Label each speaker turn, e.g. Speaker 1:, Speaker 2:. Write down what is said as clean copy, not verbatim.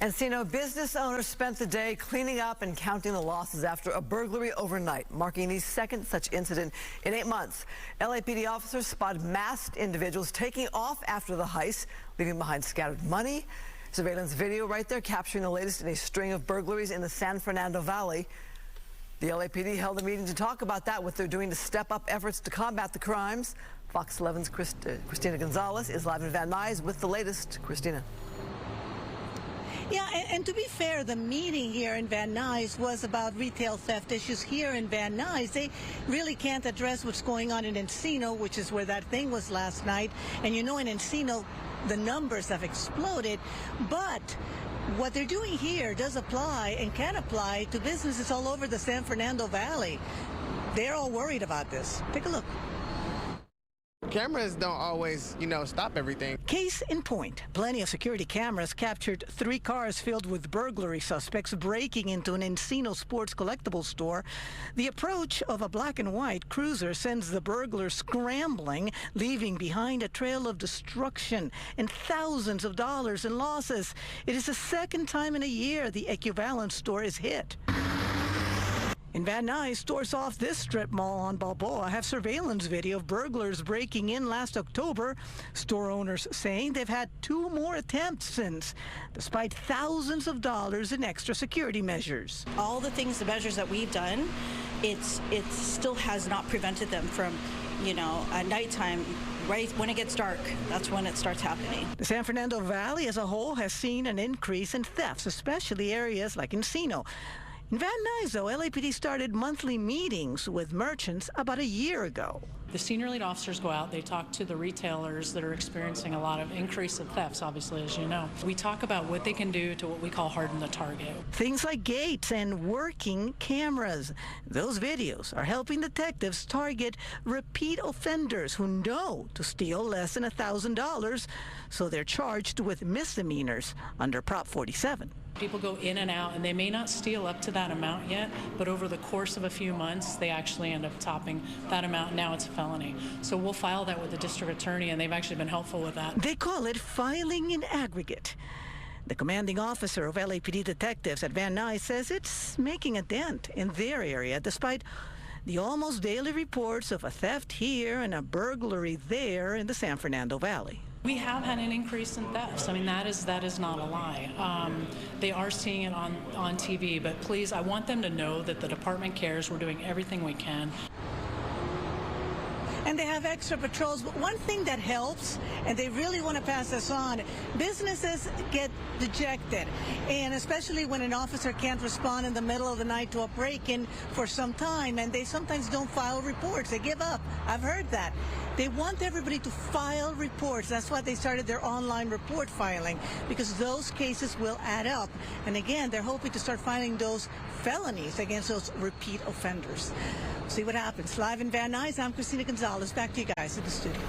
Speaker 1: Encino business owners spent the day cleaning up and counting the losses after a burglary overnight, marking the second such incident in 8 months. LAPD officers spotted masked individuals taking off after the heist, leaving behind scattered money. Surveillance video right there capturing the latest in a string of burglaries in the San Fernando Valley. The LAPD held a meeting to talk about that, what they're doing to step up efforts to combat the crimes. Fox 11's Christina Gonzalez is live in Van Nuys with the latest. Christina.
Speaker 2: Yeah, and to be fair, the meeting here in Van Nuys was about retail theft issues here in Van Nuys. They really can't address what's going on in Encino, which is where that thing was last night. And you know, in Encino, the numbers have exploded. But what they're doing here does apply and can apply to businesses all over the San Fernando Valley. They're all worried about this. Take a look.
Speaker 3: Cameras don't always, stop everything.
Speaker 2: Case in point, plenty of security cameras captured 3 cars filled with burglary suspects breaking into an Encino sports collectibles store. The approach of a black and white cruiser sends the burglars scrambling, leaving behind a trail of destruction and thousands of dollars in losses. It is the second time in a year the equivalent store is hit. In Van Nuys, stores off this strip mall on Balboa have surveillance video of burglars breaking in last October. Store owners saying they've had 2 more attempts since, despite thousands of dollars in extra security measures.
Speaker 4: All the measures that we've done, it still has not prevented them from, at nighttime, right when it gets dark, that's when it starts happening.
Speaker 2: The San Fernando Valley as a whole has seen an increase in thefts, especially areas like Encino. In Van Nuys, though, LAPD started monthly meetings with merchants about a year ago.
Speaker 5: The senior lead officers go out, they talk to the retailers that are experiencing a lot of increase of thefts, obviously, as you know. We talk about what they can do to what we call harden the target.
Speaker 2: Things like gates and working cameras. Those videos are helping detectives target repeat offenders who know to steal less than $1,000, so they're charged with misdemeanors under Prop 47.
Speaker 5: People go in and out, and they may not steal up to that amount yet, but over the course of a few months, they actually end up topping that amount. Now it's a felony. So we'll file that with the district attorney, and they've actually been helpful with that.
Speaker 2: They call it filing in aggregate. The commanding officer of LAPD detectives at Van Nuys says it's making a dent in their area, despite the almost daily reports of a theft here and a burglary there in the San Fernando Valley.
Speaker 5: We have had an increase in thefts. I mean, that is not a lie. They are seeing it on TV, but please, I want them to know that the department cares. We're doing everything we can.
Speaker 2: And they have extra patrols. But one thing that helps, and they really want to pass this on, businesses get dejected. And especially when an officer can't respond in the middle of the night to a break-in for some time, and they sometimes don't file reports. They give up. I've heard that. They want everybody to file reports. That's why they started their online report filing, because those cases will add up. And again, they're hoping to start filing those felonies against those repeat offenders. See what happens. Live in Van Nuys, I'm Christina Gonzalez. Back to you guys in the studio.